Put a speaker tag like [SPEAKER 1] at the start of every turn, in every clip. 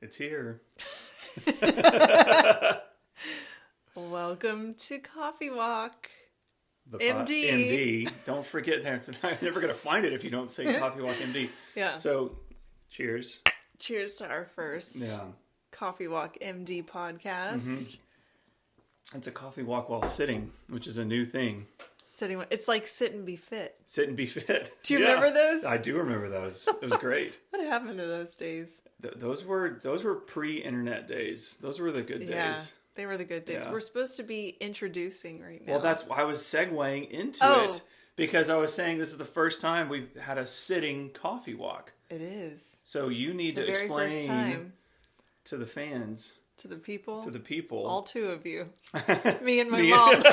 [SPEAKER 1] It's here.
[SPEAKER 2] Welcome to Coffee Walk.
[SPEAKER 1] The
[SPEAKER 2] MD.
[SPEAKER 1] MD. Don't forget that. I'm never going to find it if you don't say Coffee Walk MD.
[SPEAKER 2] Yeah.
[SPEAKER 1] So, cheers.
[SPEAKER 2] Cheers to our first Coffee Walk MD podcast.
[SPEAKER 1] Mm-hmm. It's a coffee walk while sitting, which is a new thing.
[SPEAKER 2] It's like sit and be fit.
[SPEAKER 1] Sit and be fit.
[SPEAKER 2] Do you remember those?
[SPEAKER 1] I do remember those. It was great.
[SPEAKER 2] What happened to those days?
[SPEAKER 1] Those were pre-internet days. Those were the good days.
[SPEAKER 2] They were the good days.
[SPEAKER 1] Yeah.
[SPEAKER 2] We're supposed to be introducing right now.
[SPEAKER 1] Well, that's why I was segueing into it. Because I was saying this is the first time we've had a sitting coffee walk.
[SPEAKER 2] It is.
[SPEAKER 1] So you need to explain to the fans.
[SPEAKER 2] To the people?
[SPEAKER 1] To the people.
[SPEAKER 2] All two of you. Me and my mom.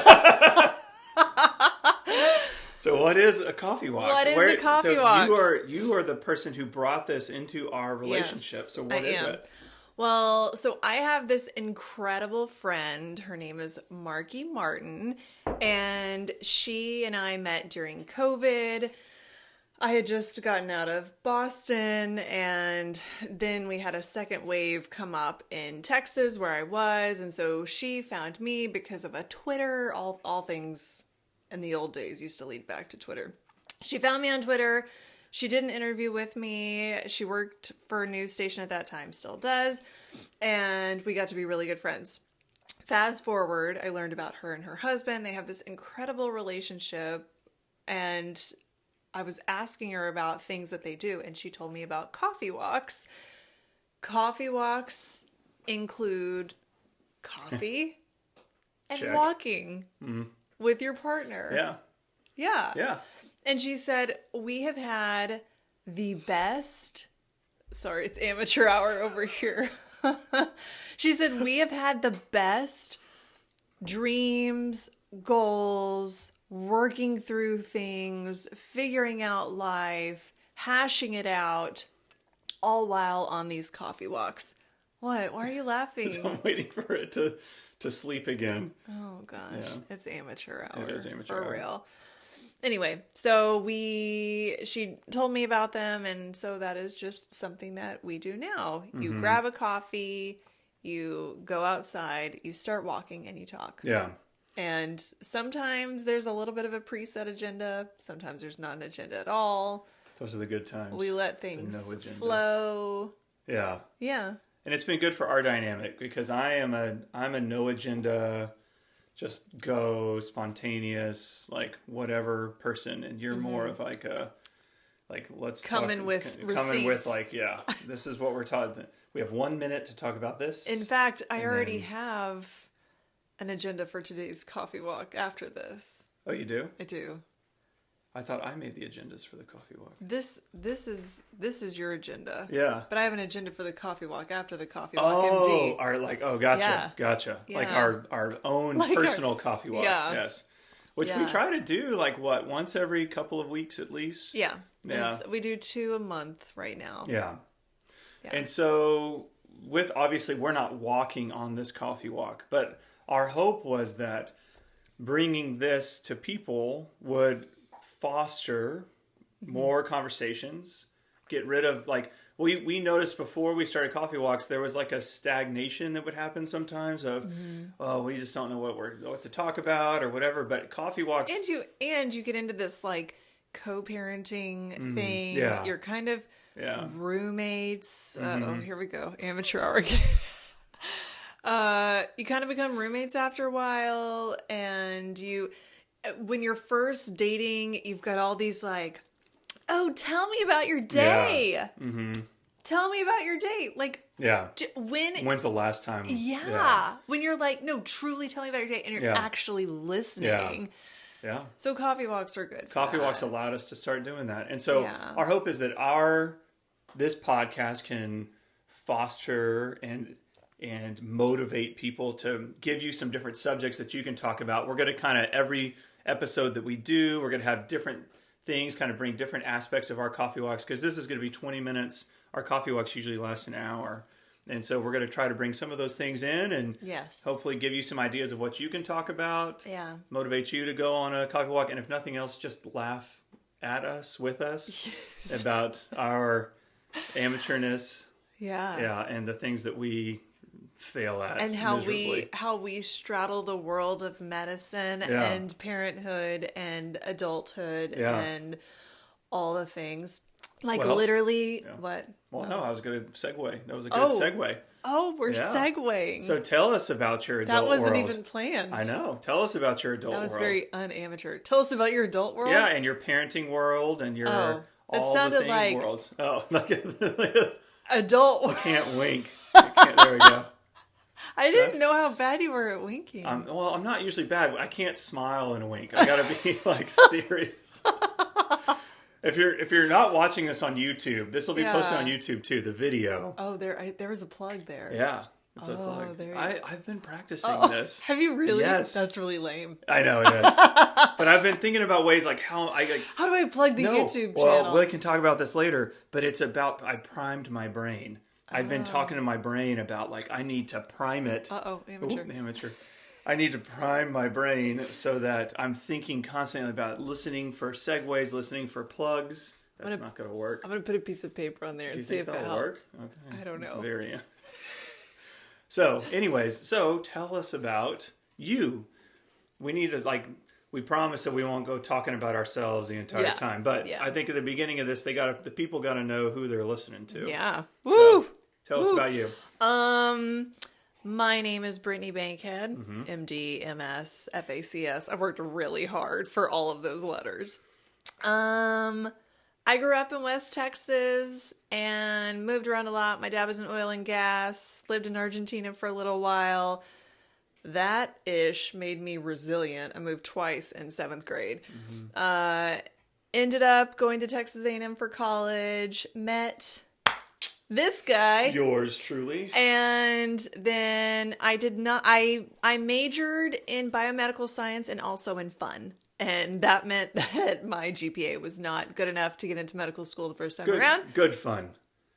[SPEAKER 1] So what is a coffee walk?
[SPEAKER 2] What is a coffee walk?
[SPEAKER 1] You are the person who brought this into our relationship.
[SPEAKER 2] Yes,
[SPEAKER 1] so what is it?
[SPEAKER 2] Well, so I have this incredible friend. Her name is Marky Martin. And she and I met during COVID. I had just gotten out of Boston, and then we had a second wave come up in Texas where I was, and so she found me because of a Twitter. All things in the old days used to lead back to Twitter. She found me on Twitter. She did an interview with me. She worked for a news station at that time, still does, and we got to be really good friends. Fast forward, I learned about her and her husband. They have this incredible relationship, and I was asking her about things that they do, and she told me about coffee walks. Coffee walks include coffee and walking with your partner.
[SPEAKER 1] Yeah.
[SPEAKER 2] Yeah.
[SPEAKER 1] Yeah.
[SPEAKER 2] And she said, we have had the best... Sorry, it's amateur hour over here. She said, we have had the best dreams, goals, working through things, figuring out life, hashing it out, all while on these coffee walks. What? Why are you laughing?
[SPEAKER 1] I'm waiting for it to sleep again.
[SPEAKER 2] Oh, gosh. Yeah. It's amateur hour.
[SPEAKER 1] It is amateur hour.
[SPEAKER 2] For real. Anyway, so she told me about them, and so that is just something that we do now. You grab a coffee, you go outside, you start walking, and you talk.
[SPEAKER 1] Yeah.
[SPEAKER 2] And sometimes there's a little bit of a preset agenda. Sometimes there's not an agenda at all.
[SPEAKER 1] Those are the good times.
[SPEAKER 2] We let things flow.
[SPEAKER 1] Yeah.
[SPEAKER 2] Yeah.
[SPEAKER 1] And it's been good for our dynamic because I'm a no agenda, just go spontaneous, like whatever person, and you're more of like a let's
[SPEAKER 2] come in with receipts.
[SPEAKER 1] Come in with this is what we're taught. We have 1 minute to talk about this.
[SPEAKER 2] In fact, I already have an agenda for today's coffee walk after this.
[SPEAKER 1] Oh, you do?
[SPEAKER 2] I do.
[SPEAKER 1] I thought I made the agendas for the coffee walk.
[SPEAKER 2] This is your agenda.
[SPEAKER 1] Yeah.
[SPEAKER 2] But I have an agenda for the coffee walk after the coffee walk. MD.
[SPEAKER 1] Gotcha.
[SPEAKER 2] Yeah.
[SPEAKER 1] Like our own personal coffee walk.
[SPEAKER 2] Yeah.
[SPEAKER 1] Yes. Which we try to do once every couple of weeks at least.
[SPEAKER 2] Yeah.
[SPEAKER 1] Yeah.
[SPEAKER 2] We do 2 a month right now.
[SPEAKER 1] Yeah. And so obviously we're not walking on this coffee walk, but our hope was that bringing this to people would foster more conversations, get rid of we noticed before we started coffee walks, there was a stagnation that would happen sometimes of, we just don't know what to talk about or whatever, but coffee walks.
[SPEAKER 2] And you get into this co-parenting thing.
[SPEAKER 1] Yeah.
[SPEAKER 2] You're kind of roommates. Oh, here we go. Amateur hour. You kind of become roommates after a while, and when you're first dating, you've got all these tell me about your day. Yeah. Mm-hmm. Tell me about your day. When's
[SPEAKER 1] the last time?
[SPEAKER 2] Yeah. When you're no, truly tell me about your day, and you're actually listening.
[SPEAKER 1] Yeah.
[SPEAKER 2] So coffee walks are good.
[SPEAKER 1] Coffee walks allowed us to start doing that. And so our hope is that this podcast can foster and motivate people to give you some different subjects that you can talk about. We're going to every episode that we do, we're going to have different things, bring different aspects of our coffee walks, because this is going to be 20 minutes. Our coffee walks usually last an hour. And so we're going to try to bring some of those things in and hopefully give you some ideas of what you can talk about.
[SPEAKER 2] Yeah.
[SPEAKER 1] Motivate you to go on a coffee walk. And if nothing else, just laugh at us, with us, about our amateurness
[SPEAKER 2] Yeah.
[SPEAKER 1] Yeah, and the things that we fail at,
[SPEAKER 2] and
[SPEAKER 1] miserably.
[SPEAKER 2] how we straddle the world of medicine and parenthood and adulthood and all the things. Like literally, what?
[SPEAKER 1] Well, no, I was going to segue. That was a good segue.
[SPEAKER 2] Oh, we're segueing.
[SPEAKER 1] So tell us about your adult world.
[SPEAKER 2] That wasn't even planned.
[SPEAKER 1] I know. Tell us about your adult world.
[SPEAKER 2] That was very unamateur. Tell us about your adult world.
[SPEAKER 1] Yeah, and your parenting world and your all the things
[SPEAKER 2] like
[SPEAKER 1] worlds. Oh, like
[SPEAKER 2] adult.
[SPEAKER 1] I can't wink. There we go.
[SPEAKER 2] I didn't know how bad you were at winking.
[SPEAKER 1] I'm not usually bad. I can't smile and wink. I gotta be like serious. If you're not watching this on YouTube, this will be posted on YouTube too. The video.
[SPEAKER 2] Oh, there was a plug there.
[SPEAKER 1] Yeah, it's a plug. I've been practicing this.
[SPEAKER 2] Have you really?
[SPEAKER 1] Yes.
[SPEAKER 2] That's really lame.
[SPEAKER 1] I know it is. But I've been thinking about ways like how do I
[SPEAKER 2] plug the YouTube channel?
[SPEAKER 1] Well, we can talk about this later. But it's about I primed my brain. I've been talking to my brain about like I need to prime it. Amateur. I need to prime my brain so that I'm thinking constantly about listening for segues, listening for plugs. That's not going to work.
[SPEAKER 2] I'm going to put a piece of paper on there and see if it helps. Work? Okay. I don't know.
[SPEAKER 1] It's very. So, anyways, tell us about you. We need to we promise that we won't go talking about ourselves the entire time, but I think at the beginning of this, the people got to know who they're listening to.
[SPEAKER 2] Yeah.
[SPEAKER 1] Woo! So, tell us about you.
[SPEAKER 2] My name is Brittany Bankhead, MD, MS, FACS. I've worked really hard for all of those letters. I grew up in West Texas and moved around a lot. My dad was in oil and gas, lived in Argentina for a little while. That-ish made me resilient. I moved twice in 7th grade. Ended up going to Texas A&M for college, met this guy.
[SPEAKER 1] Yours truly.
[SPEAKER 2] And then I majored in biomedical science and also in fun. And that meant that my GPA was not good enough to get into medical school the first time around.
[SPEAKER 1] Good fun.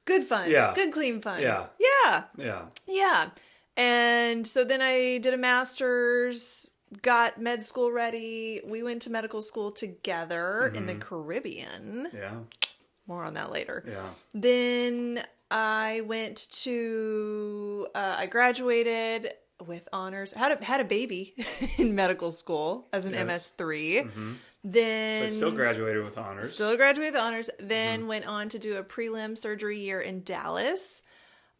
[SPEAKER 2] Good fun.
[SPEAKER 1] Yeah.
[SPEAKER 2] Good clean fun.
[SPEAKER 1] Yeah.
[SPEAKER 2] Yeah.
[SPEAKER 1] Yeah.
[SPEAKER 2] Yeah. And so then I did a master's, got med school ready. We went to medical school together in the Caribbean.
[SPEAKER 1] Yeah.
[SPEAKER 2] More on that later.
[SPEAKER 1] Yeah. Then
[SPEAKER 2] I went to, I graduated with honors, had a baby in medical school as an MS3. Then,
[SPEAKER 1] but still graduated with honors.
[SPEAKER 2] Then went on to do a prelim surgery year in Dallas.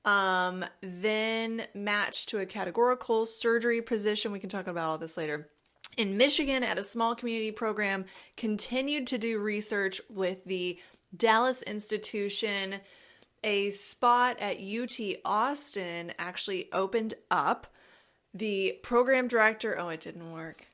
[SPEAKER 2] Then matched to a categorical surgery position. We can talk about all this later. In Michigan at a small community program, continued to do research with the Dallas institution. A spot at UT Austin actually opened up. The program director, it didn't work.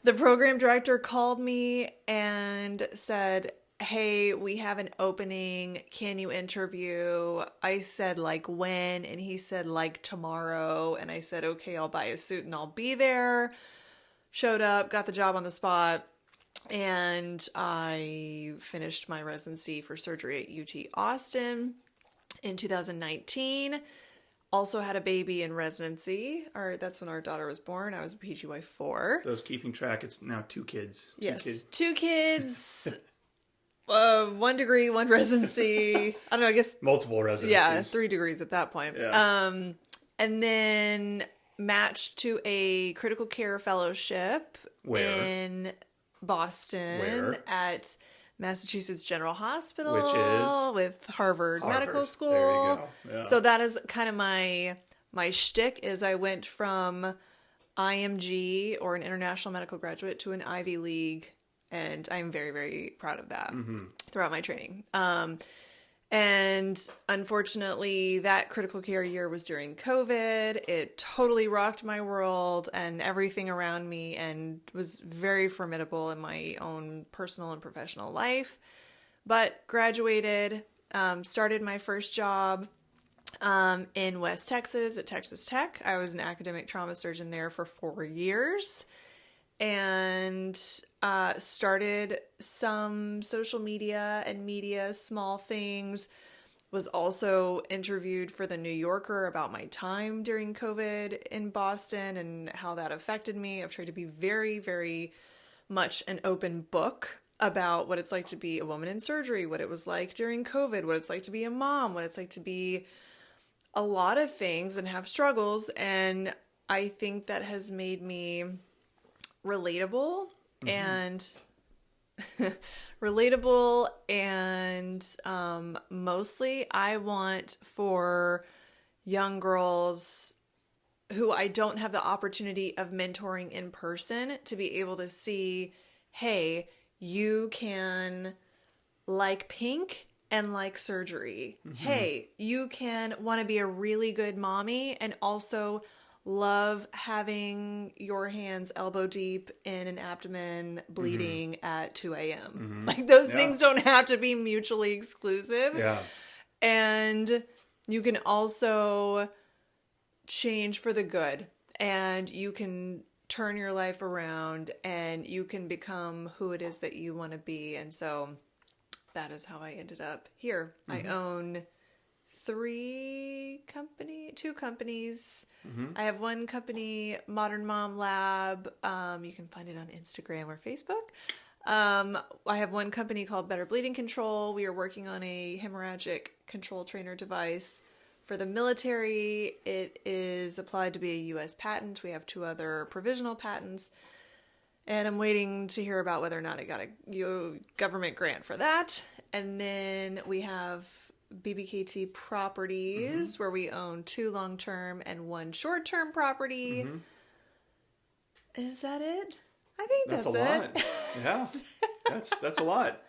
[SPEAKER 2] The program director called me and said, hey, we have an opening. Can you interview? I said, like, when? And he said, like, tomorrow. And I said, okay, I'll buy a suit and I'll be there. Showed up, got the job on the spot. And I finished my residency for surgery at UT Austin in 2019. Also had a baby in residency. That's when our daughter was born. I was PGY 4.
[SPEAKER 1] Those keeping track, it's now 2 kids.
[SPEAKER 2] Yes, 2 kids. 1 degree, 1 residency. I don't know, I guess.
[SPEAKER 1] Multiple residencies.
[SPEAKER 2] Yeah, 3 degrees at that point.
[SPEAKER 1] Yeah.
[SPEAKER 2] And then matched to a critical care fellowship in Boston at Massachusetts General Hospital,
[SPEAKER 1] which is
[SPEAKER 2] with Harvard Medical School.
[SPEAKER 1] There you go. Yeah.
[SPEAKER 2] So that is kind of my shtick. Is I went from IMG, or an international medical graduate, to an Ivy League, and I'm very, very proud of that throughout my training. And unfortunately, that critical care year was during COVID. It totally rocked my world and everything around me, and was very formidable in my own personal and professional life. But graduated, started my first job in West Texas at Texas Tech. I was an academic trauma surgeon there for 4 years. And started some social media and media, small things. Was also interviewed for the New Yorker about my time during COVID in Boston and how that affected me. I've tried to be very, very much an open book about what it's like to be a woman in surgery, what it was like during COVID, what it's like to be a mom, what it's like to be a lot of things and have struggles, and I think that has made me relatable and mostly I want for young girls who I don't have the opportunity of mentoring in person to be able to see, hey, you can like pink and like surgery. Hey, you can want to be a really good mommy and also love having your hands elbow deep in an abdomen bleeding at 2 a.m. Like those things don't have to be mutually exclusive.
[SPEAKER 1] Yeah.
[SPEAKER 2] And you can also change for the good, and you can turn your life around, and you can become who it is that you want to be. And so that is how I ended up here. I own two companies. I have one company, Modern Mom Lab. You can find it on Instagram or Facebook. I have one company called Better Bleeding Control. We are working on a hemorrhagic control trainer device for the military. It is applied to be a U.S. patent. We have 2 other provisional patents. And I'm waiting to hear about whether or not I got a government grant for that. And then we have BBKT Properties, where we own 2 long-term and 1 short-term property. Is that it? I think that's
[SPEAKER 1] a
[SPEAKER 2] it.
[SPEAKER 1] lot. Yeah, that's a lot.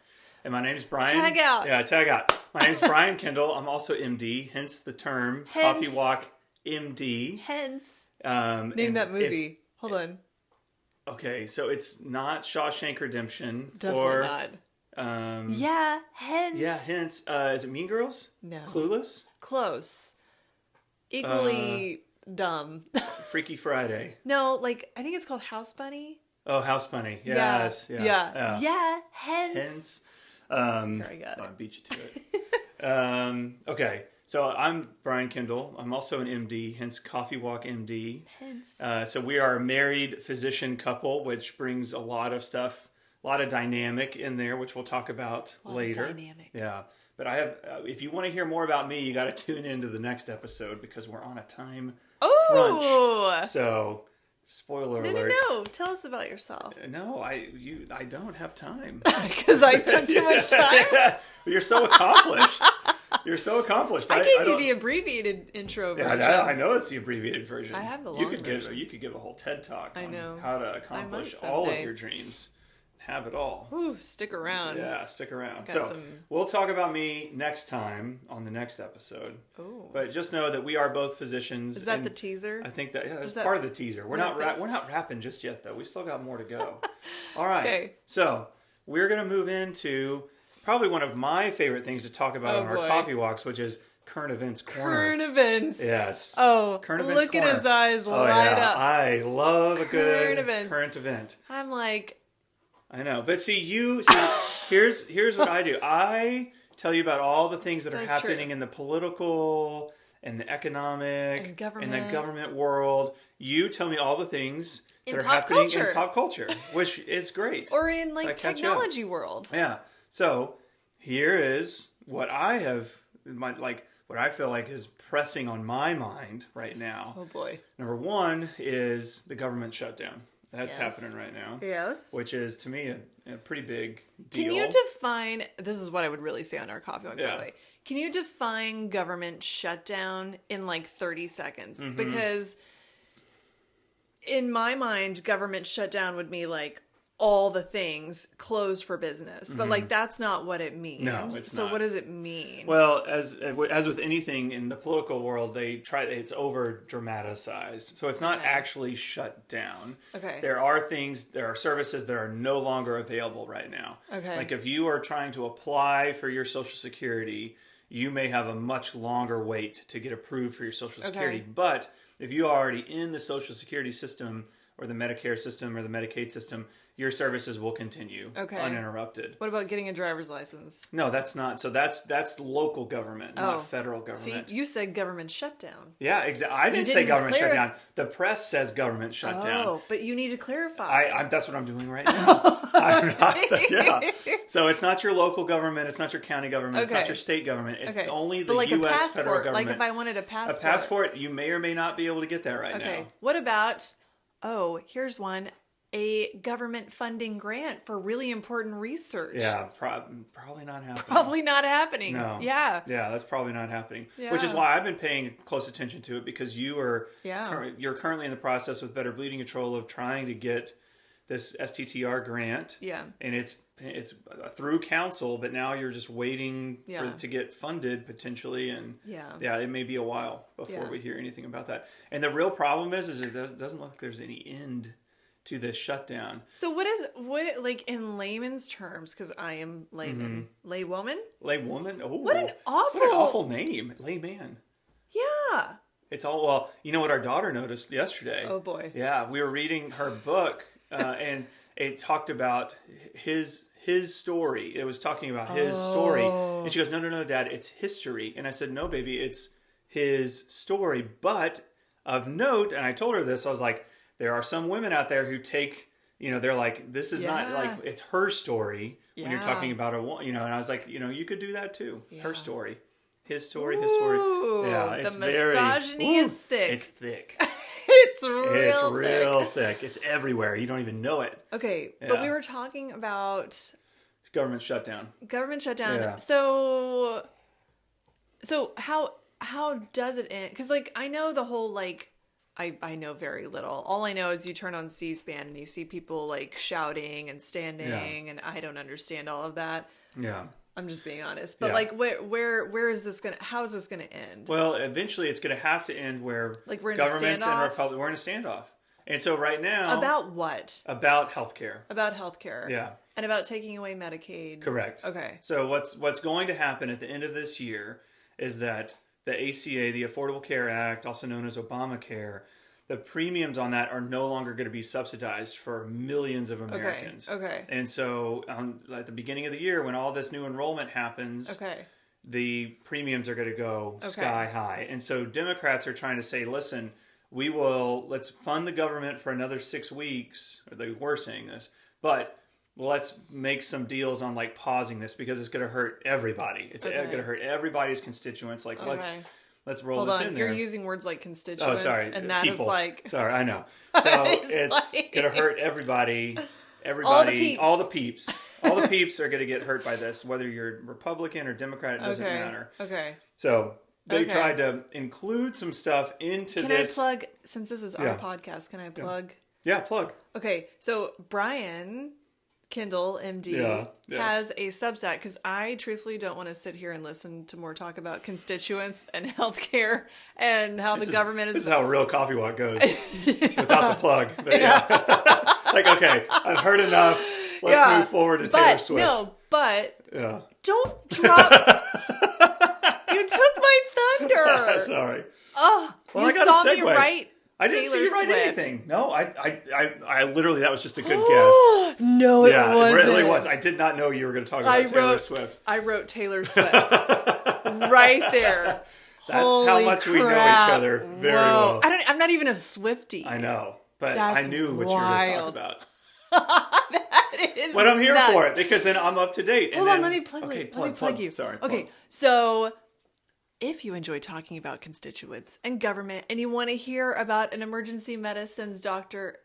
[SPEAKER 1] And my name's Brian.
[SPEAKER 2] Tag out.
[SPEAKER 1] Yeah, tag out. My name's Brian Kendall. I'm also MD, hence the term Coffee Walk MD.
[SPEAKER 2] Hence. Name that movie. Hold on.
[SPEAKER 1] Okay, so it's not Shawshank Redemption.
[SPEAKER 2] Definitely not. Hence.
[SPEAKER 1] Yeah, hence. Is it Mean Girls?
[SPEAKER 2] No.
[SPEAKER 1] Clueless?
[SPEAKER 2] Close. Equally dumb.
[SPEAKER 1] Freaky Friday.
[SPEAKER 2] No, like, I think it's called House Bunny.
[SPEAKER 1] Oh, House Bunny. Yes.
[SPEAKER 2] Yeah. Hence.
[SPEAKER 1] Here
[SPEAKER 2] I got it.
[SPEAKER 1] I beat you to it. Okay. So I'm Brian Kendall. I'm also an MD, hence Coffee Walk MD. Hence. So we are a married physician couple, which brings a lot of stuff, a lot of dynamic in there, which we'll talk about later.
[SPEAKER 2] Dynamic.
[SPEAKER 1] Yeah. But I have, if you want to hear more about me, you got to tune into the next episode because we're on a time crunch. So, spoiler alert.
[SPEAKER 2] No. Tell us about yourself.
[SPEAKER 1] No, I don't have time.
[SPEAKER 2] Because I took too much time?
[SPEAKER 1] You're so accomplished. You're so accomplished.
[SPEAKER 2] I gave you the abbreviated intro version.
[SPEAKER 1] Yeah, I know it's the abbreviated version.
[SPEAKER 2] I have the long version.
[SPEAKER 1] You could give a whole TED Talk on
[SPEAKER 2] know.
[SPEAKER 1] how to accomplish all of your dreams. Have it all.
[SPEAKER 2] Ooh, stick around.
[SPEAKER 1] Yeah, stick around. So we'll talk about me next time on the next episode.
[SPEAKER 2] Ooh.
[SPEAKER 1] But just know that we are both physicians.
[SPEAKER 2] Is that the teaser?
[SPEAKER 1] I think that's part of the teaser. We're not wrapping just yet, though. We still got more to go. All right. Okay. So we're going to move into probably one of my favorite things to talk about on our coffee walks, which is Current Events Corner.
[SPEAKER 2] Current Events.
[SPEAKER 1] Yes.
[SPEAKER 2] Oh,
[SPEAKER 1] Current Events
[SPEAKER 2] look at his eyes light up.
[SPEAKER 1] I love a good current event.
[SPEAKER 2] I'm like...
[SPEAKER 1] I know. But here's what I do. I tell you about all the things that are happening in the political and the economic and the government world. You tell me all the things that are happening in pop culture, which is great.
[SPEAKER 2] Or in technology world.
[SPEAKER 1] Yeah. So here is what I have, what I feel like is pressing on my mind right now.
[SPEAKER 2] Oh boy.
[SPEAKER 1] Number 1 is the government shutdown. That's happening right now.
[SPEAKER 2] Yes.
[SPEAKER 1] Which is, to me, a pretty big deal.
[SPEAKER 2] Can you define... This is what I would really say on our coffee walk, by the way. Can you define government shutdown in 30 seconds? Mm-hmm. Because in my mind, government shutdown would be all the things closed for business. But that's not what it means.
[SPEAKER 1] No, it's not.
[SPEAKER 2] So what does it mean?
[SPEAKER 1] Well, as with anything in the political world, it's over dramatized. So it's not actually shut down.
[SPEAKER 2] Okay.
[SPEAKER 1] There are services that are no longer available right now.
[SPEAKER 2] Okay.
[SPEAKER 1] Like if you are trying to apply for your Social Security, you may have a much longer wait to get approved for your Social Security. But if you are already in the Social Security system or the Medicare system or the Medicaid system, your services will continue uninterrupted.
[SPEAKER 2] What about getting a driver's license?
[SPEAKER 1] No, that's not. So that's local government, not federal government.
[SPEAKER 2] See, you said government shutdown.
[SPEAKER 1] Yeah, exactly. I didn't say government shutdown. The press says government shutdown.
[SPEAKER 2] Oh, but you need to clarify.
[SPEAKER 1] That's what I'm doing right now. I'm not, yeah. So it's not your local government. It's not your county government. It's not your state government. It's only the U.S. federal government.
[SPEAKER 2] Like if I wanted a passport.
[SPEAKER 1] A passport, you may or may not be able to get that right now.
[SPEAKER 2] Okay. What about, here's one. A government funding grant for really important research.
[SPEAKER 1] Yeah, probably not happening.
[SPEAKER 2] Probably not happening.
[SPEAKER 1] No.
[SPEAKER 2] Yeah.
[SPEAKER 1] Yeah, that's probably not happening.
[SPEAKER 2] Yeah.
[SPEAKER 1] Which is why I've been paying close attention to it, because you're currently in the process with Better Bleeding Control of trying to get this STTR grant.
[SPEAKER 2] Yeah.
[SPEAKER 1] And it's through council, but now you're just waiting for it to get funded potentially, and it may be a while before we hear anything about that. And the real problem is it doesn't look like there's any end to this shutdown.
[SPEAKER 2] So what like in layman's terms, because I am layman, laywoman?
[SPEAKER 1] Laywoman? Oh,
[SPEAKER 2] what an
[SPEAKER 1] awful name. Layman.
[SPEAKER 2] Yeah.
[SPEAKER 1] It's all, well, you know what our daughter noticed yesterday?
[SPEAKER 2] Oh boy.
[SPEAKER 1] Yeah, we were reading her book and it talked about his story. It was talking about his story. And she goes, no, Dad, it's history. And I said, no, baby, it's his story. But of note, and I told her this, I was like, there are some women out there who take, they're like, this is not like, it's her story when you're talking about a woman, and I was like, you could do that too. Yeah. Her story. His story, his story. Yeah, it's the
[SPEAKER 2] misogyny is thick.
[SPEAKER 1] It's thick.
[SPEAKER 2] It's real
[SPEAKER 1] thick. It's everywhere. You don't even know it.
[SPEAKER 2] Okay, but we were talking about
[SPEAKER 1] government shutdown.
[SPEAKER 2] Yeah. So how does it end? Because I know the whole I know very little. All I know is you turn on C-SPAN and you see people shouting and standing, and I don't understand all of that. Yeah. I'm just being honest. But where is this how is this gonna end?
[SPEAKER 1] Well, eventually it's gonna have to end where
[SPEAKER 2] we're in
[SPEAKER 1] governments and republic we're in a standoff. And so right now,
[SPEAKER 2] about what?
[SPEAKER 1] About healthcare.
[SPEAKER 2] About healthcare.
[SPEAKER 1] Yeah.
[SPEAKER 2] And about taking away Medicaid.
[SPEAKER 1] Correct.
[SPEAKER 2] Okay.
[SPEAKER 1] So what's going to happen at the end of this year is that the ACA, the Affordable Care Act, also known as Obamacare, the premiums on that are no longer going to be subsidized for millions of Americans.
[SPEAKER 2] Okay.
[SPEAKER 1] And so at the beginning of the year, when all this new enrollment happens, the premiums are going to go sky high. And so Democrats are trying to say, listen, let's fund the government for another 6 weeks, or they were saying this, but let's make some deals on pausing this because it's going to hurt everybody. It's going to hurt everybody's constituents. Let's roll this in there.
[SPEAKER 2] You're using words like constituents.
[SPEAKER 1] Oh, sorry.
[SPEAKER 2] And that
[SPEAKER 1] people.
[SPEAKER 2] is
[SPEAKER 1] Sorry, I know. So it's going to hurt everybody. Everybody. All the peeps. All the peeps are going to get hurt by this, whether you're Republican or Democrat, it doesn't matter.
[SPEAKER 2] Okay.
[SPEAKER 1] So they tried to include some stuff into this.
[SPEAKER 2] Can I plug, since this is our podcast, can I plug?
[SPEAKER 1] Yeah, plug.
[SPEAKER 2] Okay, so Brian Kindle, MD, has a Substack, because I truthfully don't want to sit here and listen to more talk about constituents and healthcare and how the government is...
[SPEAKER 1] This is how a real coffee walk goes, without the plug. But okay, I've heard enough. Let's move forward to Taylor Swift. Don't
[SPEAKER 2] drop... You took my thunder.
[SPEAKER 1] Sorry.
[SPEAKER 2] Oh, well, you saw me right.
[SPEAKER 1] I didn't see you write anything. No, I literally, that was just a good guess.
[SPEAKER 2] No, it wasn't.
[SPEAKER 1] It really was. I did not know you were going to talk about Taylor Swift.
[SPEAKER 2] I wrote Taylor Swift right there.
[SPEAKER 1] That's how much we know each other very well.
[SPEAKER 2] I'm not even a Swiftie.
[SPEAKER 1] I know, but I knew what you were going to talk about.
[SPEAKER 2] That is
[SPEAKER 1] But I'm here for it, because then I'm up to date.
[SPEAKER 2] Hold on, let me plug you.
[SPEAKER 1] Sorry.
[SPEAKER 2] Okay, so... If you enjoy talking about constituents and government, and you want to hear about an emergency medicine doctor's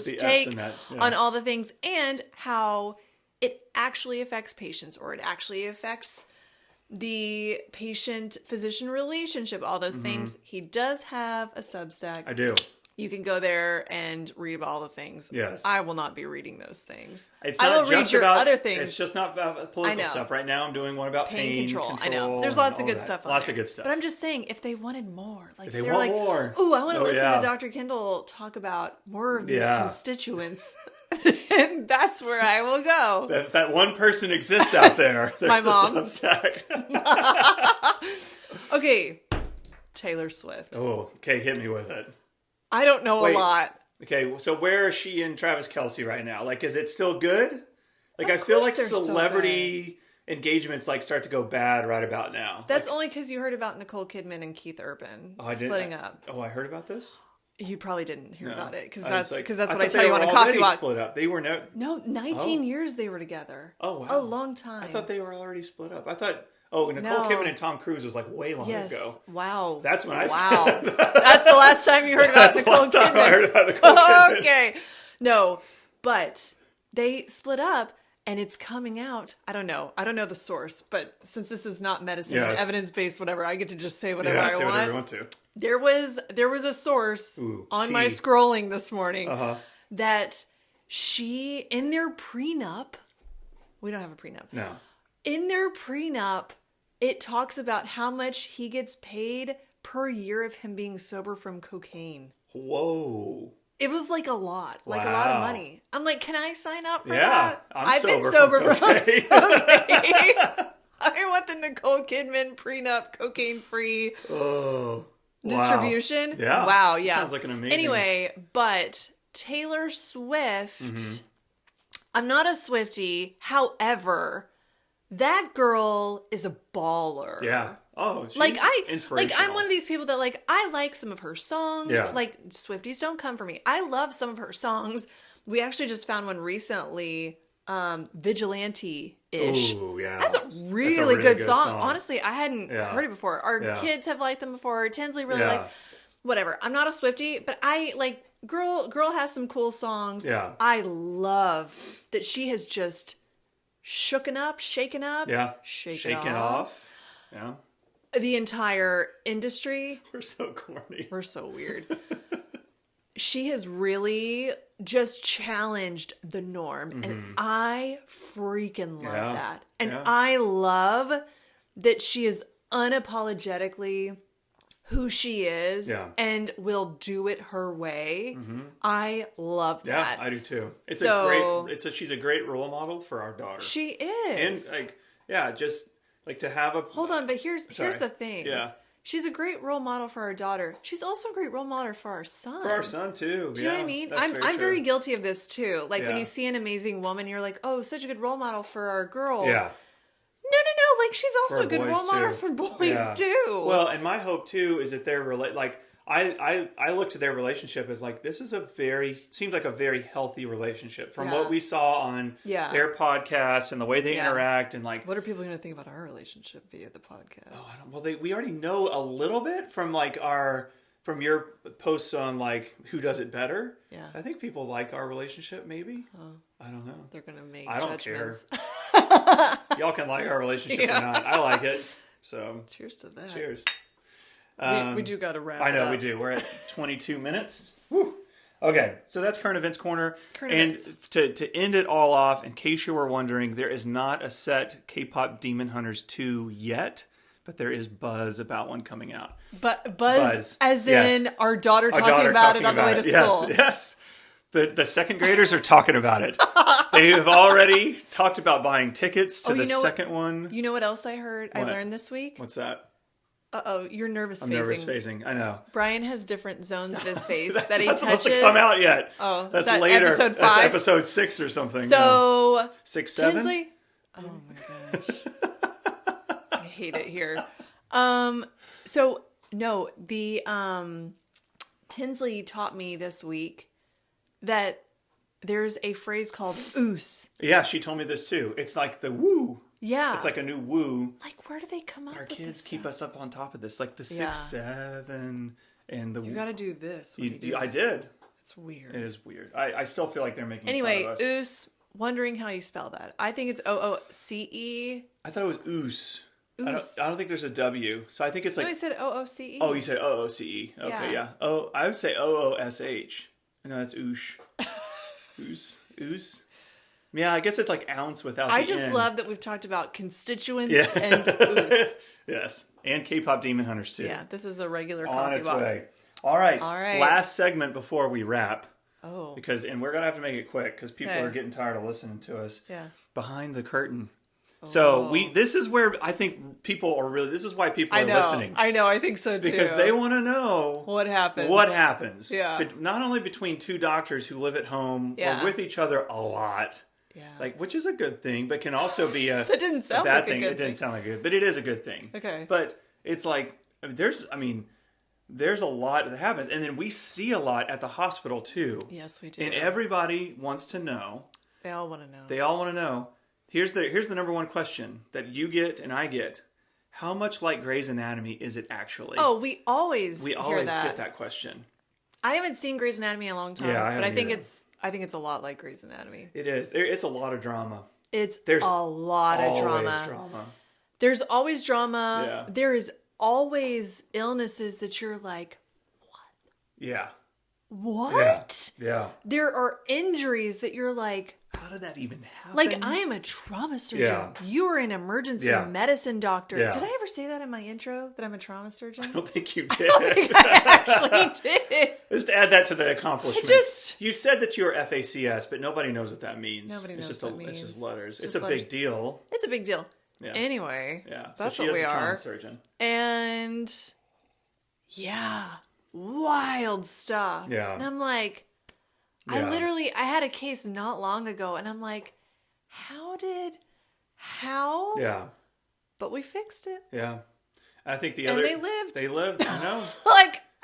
[SPEAKER 2] take on all the things and how it actually affects patients, or it actually affects the patient-physician relationship, all those things, he does have a Substack.
[SPEAKER 1] I do.
[SPEAKER 2] You can go there and read about all the things.
[SPEAKER 1] Yes.
[SPEAKER 2] I will not be reading those things.
[SPEAKER 1] I
[SPEAKER 2] will read your other things.
[SPEAKER 1] It's just not about political stuff. Right now I'm doing one about pain control.
[SPEAKER 2] I know. There's lots of good stuff on there.
[SPEAKER 1] Lots of good stuff.
[SPEAKER 2] But I'm just saying, if they wanted more.
[SPEAKER 1] If they want more.
[SPEAKER 2] Ooh, I want to listen to Dr. Kindle talk about more of these constituents. And that's where I will go.
[SPEAKER 1] That one person exists out there.
[SPEAKER 2] My mom.
[SPEAKER 1] A Substack.
[SPEAKER 2] Okay. Taylor Swift.
[SPEAKER 1] Oh, okay. Hit me with it.
[SPEAKER 2] I don't know a lot.
[SPEAKER 1] Okay, so where is she and Travis Kelce right now? Like, is it still good? Like, I feel like
[SPEAKER 2] they're
[SPEAKER 1] celebrity engagements like start to go bad right about now.
[SPEAKER 2] That's only because you heard about Nicole Kidman and Keith Urban splitting up.
[SPEAKER 1] Oh, I heard about this?
[SPEAKER 2] You probably didn't hear about it because that's
[SPEAKER 1] what
[SPEAKER 2] I tell you on a coffee walk.
[SPEAKER 1] Split up. They were
[SPEAKER 2] no 19 years they were together.
[SPEAKER 1] Oh wow,
[SPEAKER 2] a long time.
[SPEAKER 1] I thought they were already split up. I thought Nicole Kidman and Tom Cruise was like way long ago.
[SPEAKER 2] Wow,
[SPEAKER 1] that's when I
[SPEAKER 2] that's the last time you heard about Nicole Kidman. That's the last time I heard about Nicole Kidman. Okay, no, but they split up. And it's coming out. I don't know the source, but since this is not medicine, evidence-based, whatever, I get to just say whatever I want.
[SPEAKER 1] Whatever you want to.
[SPEAKER 2] There was a source on my scrolling this morning that she, in their prenup, we don't have a prenup.
[SPEAKER 1] No.
[SPEAKER 2] In their prenup, it talks about how much he gets paid per year of him being sober from cocaine.
[SPEAKER 1] Whoa.
[SPEAKER 2] It was like a lot of money. I'm like, can I sign up for that?
[SPEAKER 1] Yeah,
[SPEAKER 2] I've been sober from cocaine. Okay. I want the Nicole Kidman prenup cocaine-free distribution.
[SPEAKER 1] Yeah.
[SPEAKER 2] Wow, yeah.
[SPEAKER 1] Sounds like an amazing...
[SPEAKER 2] Anyway, but Taylor Swift, I'm not a Swiftie. However, that girl is a baller.
[SPEAKER 1] Yeah. Oh, she's inspirational.
[SPEAKER 2] Like I'm one of these people that like I like some of her songs.
[SPEAKER 1] Yeah.
[SPEAKER 2] Like Swifties don't come for me. I love some of her songs. We actually just found one recently, Vigilante-ish.
[SPEAKER 1] Ooh, yeah.
[SPEAKER 2] That's a really good song. Honestly, I hadn't heard it before. Our kids have liked them before. Tinsley really likes. Whatever. I'm not a Swiftie, but I like girl has some cool songs.
[SPEAKER 1] Yeah.
[SPEAKER 2] I love that she has just shaken up.
[SPEAKER 1] Yeah. Shaken off. Yeah.
[SPEAKER 2] The entire industry.
[SPEAKER 1] We're so corny.
[SPEAKER 2] We're so weird. She has really just challenged the norm. And I freaking love that. And I love that she is unapologetically who she is and will do it her way. I love that.
[SPEAKER 1] Yeah, I do too. She's a great role model for our daughter.
[SPEAKER 2] She is.
[SPEAKER 1] And just like to have a...
[SPEAKER 2] Hold on, but here's the thing.
[SPEAKER 1] Yeah.
[SPEAKER 2] She's a great role model for our daughter. She's also a great role model for our son.
[SPEAKER 1] For our son, too.
[SPEAKER 2] Do you know what I mean? I'm very guilty of this, too. Like, when you see an amazing woman, you're like, oh, such a good role model for our girls.
[SPEAKER 1] Yeah.
[SPEAKER 2] No. Like, she's also a good role model for boys, too.
[SPEAKER 1] Well, and my hope, too, is that they're... Like, I look to their relationship as like, this is seems like a very healthy relationship from what we saw on their podcast and the way they interact and like.
[SPEAKER 2] What are people going to think about our relationship via the podcast?
[SPEAKER 1] Oh, we already know a little bit from like from your posts on like who does it better.
[SPEAKER 2] Yeah.
[SPEAKER 1] I think people like our relationship maybe. I don't know.
[SPEAKER 2] They're going to make
[SPEAKER 1] judgments.
[SPEAKER 2] I
[SPEAKER 1] don't care. Y'all can like our relationship or not. I like it. So.
[SPEAKER 2] Cheers to that.
[SPEAKER 1] Cheers.
[SPEAKER 2] We do got to wrap
[SPEAKER 1] I know,
[SPEAKER 2] up.
[SPEAKER 1] we do. We're at 22 minutes. Woo. Okay, so that's Current Events Corner. To end it all off, in case you were wondering, there is not a set K-Pop Demon Hunters 2 yet, but there is buzz about one coming out.
[SPEAKER 2] But buzz as in our daughter talking about it on the way to school.
[SPEAKER 1] Yes. The second graders are talking about it. They have already talked about buying tickets to the second one.
[SPEAKER 2] You know what else I heard?
[SPEAKER 1] What?
[SPEAKER 2] I learned this week?
[SPEAKER 1] What's that?
[SPEAKER 2] You're nervous
[SPEAKER 1] I'm
[SPEAKER 2] phasing.
[SPEAKER 1] nervous phasing. I know.
[SPEAKER 2] Brian has different zones of his face that he touches.
[SPEAKER 1] That's supposed to come out yet.
[SPEAKER 2] Oh,
[SPEAKER 1] that's
[SPEAKER 2] that
[SPEAKER 1] later.
[SPEAKER 2] Episode 5?
[SPEAKER 1] That's episode 6 or something.
[SPEAKER 2] So
[SPEAKER 1] 6, 7.
[SPEAKER 2] Tinsley. Oh my gosh, I hate it here. So no, the Tinsley taught me this week that there's a phrase called "oos."
[SPEAKER 1] Yeah, she told me this too. It's like the woo.
[SPEAKER 2] Yeah.
[SPEAKER 1] It's like a new woo.
[SPEAKER 2] Like, where do they come up with
[SPEAKER 1] our kids
[SPEAKER 2] this
[SPEAKER 1] keep
[SPEAKER 2] stuff?
[SPEAKER 1] us up on top of this. Like the 6, 7, and the...
[SPEAKER 2] You gotta do this.
[SPEAKER 1] I did.
[SPEAKER 2] It's weird.
[SPEAKER 1] It is weird. I still feel like they're making fun of us.
[SPEAKER 2] Oos, wondering how you spell that. I think it's O-O-C-E.
[SPEAKER 1] I thought it was oos.
[SPEAKER 2] Oos.
[SPEAKER 1] I don't think there's a W. So I think it's like...
[SPEAKER 2] No, I said O-O-C-E.
[SPEAKER 1] Oh, you said O-O-C-E. Okay, yeah. Oh, I would say O-O-S-H. No, that's oosh. Oos. Oos. Yeah, I guess it's like ounce without the
[SPEAKER 2] I just
[SPEAKER 1] N.
[SPEAKER 2] love that we've talked about constituents and oos.
[SPEAKER 1] Yes. And K-Pop Demon Hunters too.
[SPEAKER 2] Yeah, this is a regular
[SPEAKER 1] on
[SPEAKER 2] coffee
[SPEAKER 1] its
[SPEAKER 2] walk.
[SPEAKER 1] way. All right.
[SPEAKER 2] All right.
[SPEAKER 1] Last segment before we wrap.
[SPEAKER 2] Oh.
[SPEAKER 1] And we're going to have to make it quick because people are getting tired of listening to us.
[SPEAKER 2] Yeah.
[SPEAKER 1] Behind the curtain. So this is where I think people are really, this is why people are listening.
[SPEAKER 2] I know, I think so too.
[SPEAKER 1] Because they want to know
[SPEAKER 2] what happens.
[SPEAKER 1] What happens.
[SPEAKER 2] Yeah.
[SPEAKER 1] But not only between two doctors who live at home or with each other a lot. Yeah. Like, which is a good thing, but can also be a
[SPEAKER 2] that didn't sound
[SPEAKER 1] bad
[SPEAKER 2] like
[SPEAKER 1] thing.
[SPEAKER 2] A good
[SPEAKER 1] it didn't sound like good, but it is a good thing.
[SPEAKER 2] Okay.
[SPEAKER 1] But it's like, there's a lot that happens. And then we see a lot at the hospital too.
[SPEAKER 2] Yes, we do.
[SPEAKER 1] And everybody wants to know.
[SPEAKER 2] They all want to know.
[SPEAKER 1] They all want to know. Here's the number one question that you get and I get. How much like Grey's Anatomy is it actually?
[SPEAKER 2] Oh, we always
[SPEAKER 1] get that question.
[SPEAKER 2] I haven't seen Grey's Anatomy in a long time, but I think it's a lot like Grey's Anatomy.
[SPEAKER 1] It is. It's a lot of drama.
[SPEAKER 2] There's a lot of drama. There's always drama.
[SPEAKER 1] Yeah.
[SPEAKER 2] There is always illnesses that you're like, what?
[SPEAKER 1] Yeah.
[SPEAKER 2] What?
[SPEAKER 1] Yeah.
[SPEAKER 2] There are injuries that you're like,
[SPEAKER 1] how did that even happen?
[SPEAKER 2] Like, I am a trauma surgeon.
[SPEAKER 1] Yeah.
[SPEAKER 2] You are an emergency medicine doctor.
[SPEAKER 1] Yeah.
[SPEAKER 2] Did I ever say that in my intro, that I'm a trauma surgeon?
[SPEAKER 1] I don't think you did.
[SPEAKER 2] I actually did.
[SPEAKER 1] Just add that to the accomplishments. You said that you're FACS, but nobody knows what that means.
[SPEAKER 2] Nobody knows what that means.
[SPEAKER 1] It's just letters.
[SPEAKER 2] Just
[SPEAKER 1] it's a big deal.
[SPEAKER 2] It's a big deal.
[SPEAKER 1] Yeah.
[SPEAKER 2] Anyway, that's
[SPEAKER 1] so
[SPEAKER 2] what we
[SPEAKER 1] a
[SPEAKER 2] are.
[SPEAKER 1] Trauma surgeon.
[SPEAKER 2] And wild stuff.
[SPEAKER 1] Yeah.
[SPEAKER 2] And I'm like, I had a case not long ago, and I'm like, how?
[SPEAKER 1] Yeah.
[SPEAKER 2] But we fixed it.
[SPEAKER 1] Yeah. I think
[SPEAKER 2] and they lived.
[SPEAKER 1] They lived, I know.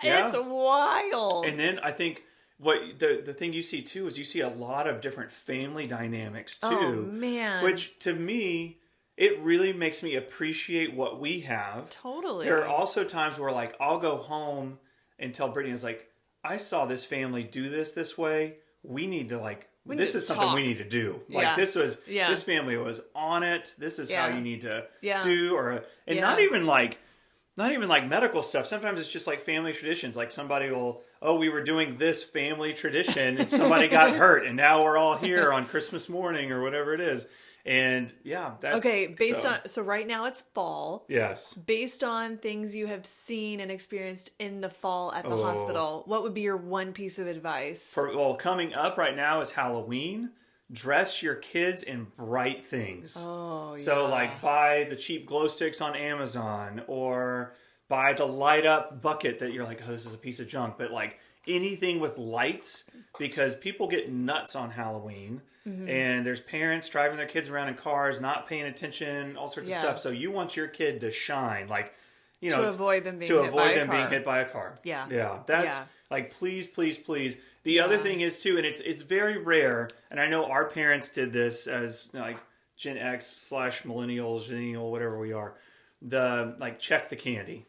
[SPEAKER 2] It's wild.
[SPEAKER 1] And then I think what the thing you see too is you see a lot of different family dynamics too.
[SPEAKER 2] Oh, man.
[SPEAKER 1] Which to me, it really makes me appreciate what we have.
[SPEAKER 2] Totally.
[SPEAKER 1] There are also times where like I'll go home and tell Brittany, it's like, I saw this family do this way. We need to this is something we need to do. Like this family was on it. This is how you need to do, and not even like medical stuff. Sometimes it's just like family traditions. Like somebody we were doing this family tradition and somebody got hurt and now we're all here on Christmas morning or whatever it is. And that's
[SPEAKER 2] okay. So right now it's fall.
[SPEAKER 1] Yes.
[SPEAKER 2] Based on things you have seen and experienced in the fall at the hospital, what would be your one piece of advice?
[SPEAKER 1] Coming up right now is Halloween. Dress your kids in bright things.
[SPEAKER 2] Oh, yeah.
[SPEAKER 1] So buy the cheap glow sticks on Amazon or buy the light up bucket that you're like, oh, this is a piece of junk. But anything with lights, because people get nuts on Halloween. Mm-hmm. And there's parents driving their kids around in cars, not paying attention, all sorts of stuff. So you want your kid to shine,
[SPEAKER 2] to avoid them being hit by a car.
[SPEAKER 1] Yeah, yeah. That's please, please, please. The other thing is too, and it's very rare. And I know our parents did this as Gen X / millennials, Gennial, whatever we are. Check the candy.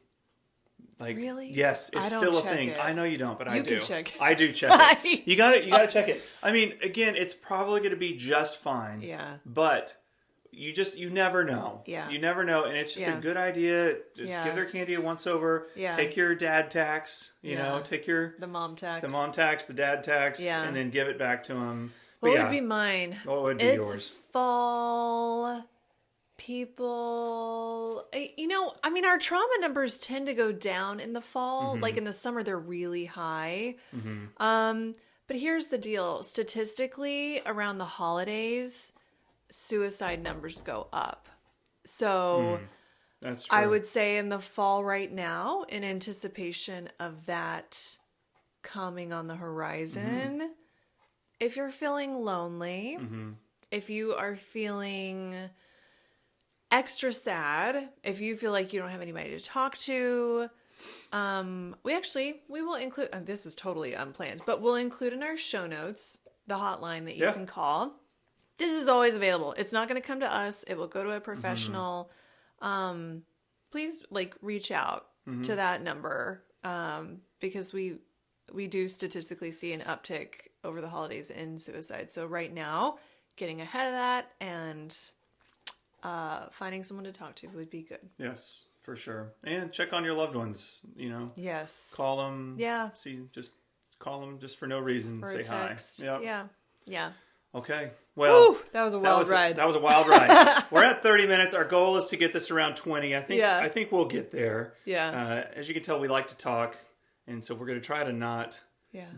[SPEAKER 2] Really?
[SPEAKER 1] Yes, it's still a thing.
[SPEAKER 2] It.
[SPEAKER 1] I know you don't, but I do.
[SPEAKER 2] You can check it.
[SPEAKER 1] I do check it. You got to check it. I mean, again, it's probably going to be just fine.
[SPEAKER 2] Yeah.
[SPEAKER 1] But you never know.
[SPEAKER 2] Yeah.
[SPEAKER 1] You never know, and it's just a good idea. Just give their candy a once over. Yeah. Take your dad tax. You know, take
[SPEAKER 2] the mom tax,
[SPEAKER 1] the dad tax, and then give it back to them.
[SPEAKER 2] What would be mine?
[SPEAKER 1] What would be yours?
[SPEAKER 2] It's fall. People, our trauma numbers tend to go down in the fall. Mm-hmm. In the summer, they're really high. Mm-hmm. But here's the deal. Statistically, around the holidays, suicide numbers go up. So
[SPEAKER 1] that's true.
[SPEAKER 2] I would say in the fall right now, in anticipation of that coming on the horizon, if you're feeling lonely, if you are feeling extra sad, if you feel like you don't have anybody to talk to, we will include, this is totally unplanned, but we'll include in our show notes the hotline that you can call. This is always available. It's not going to come to us. It will go to a professional. Please reach out to that number, because we do statistically see an uptick over the holidays in suicide. So right now, getting ahead of that and finding someone to talk to would be good.
[SPEAKER 1] Yes, for sure. And check on your loved ones,
[SPEAKER 2] Yes.
[SPEAKER 1] Call them.
[SPEAKER 2] Yeah.
[SPEAKER 1] Just call them just for no reason.
[SPEAKER 2] For
[SPEAKER 1] say
[SPEAKER 2] a text.
[SPEAKER 1] Hi. Yep.
[SPEAKER 2] Yeah. Yeah.
[SPEAKER 1] Okay. Well,
[SPEAKER 2] whew, that was a wild ride.
[SPEAKER 1] That was a wild ride. We're at 30 minutes. Our goal is to get this around 20. I think we'll get there.
[SPEAKER 2] Yeah.
[SPEAKER 1] As you can tell, we like to talk, and so we're going to try to not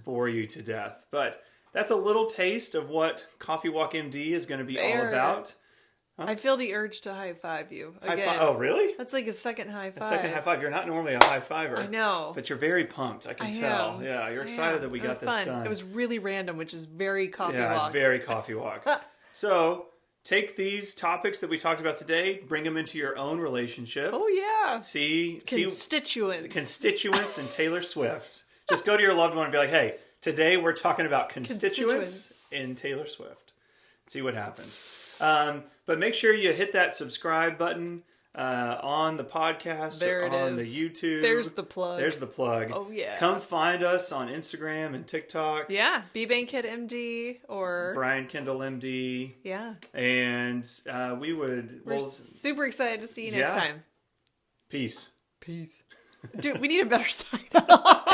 [SPEAKER 1] bore you to death. But that's a little taste of what Coffee Walk MD is going to be all about. Huh?
[SPEAKER 2] I feel the urge to high five you again.
[SPEAKER 1] Oh, really?
[SPEAKER 2] That's like a second high five.
[SPEAKER 1] A second high five. You're not normally a high fiver.
[SPEAKER 2] I know.
[SPEAKER 1] But you're very pumped. I can tell. Yeah, you're excited that we got this done.
[SPEAKER 2] It was really random, which is very coffee walk.
[SPEAKER 1] Yeah, it's very coffee walk. So take these topics that we talked about today, bring them into your own relationship.
[SPEAKER 2] Oh, yeah.
[SPEAKER 1] See
[SPEAKER 2] constituents
[SPEAKER 1] and Taylor Swift. Just go to your loved one and be like, hey, today we're talking about constituents in Taylor Swift. See what happens. But make sure you hit that subscribe button on the podcast or on the YouTube.
[SPEAKER 2] There's the plug.
[SPEAKER 1] Oh, yeah. Come find us on Instagram and TikTok.
[SPEAKER 2] Yeah. B-Bankhead MD or
[SPEAKER 1] Brian Kendall MD.
[SPEAKER 2] Yeah.
[SPEAKER 1] And we're
[SPEAKER 2] super excited to see you next time.
[SPEAKER 1] Peace.
[SPEAKER 2] Dude, we need a better sign off.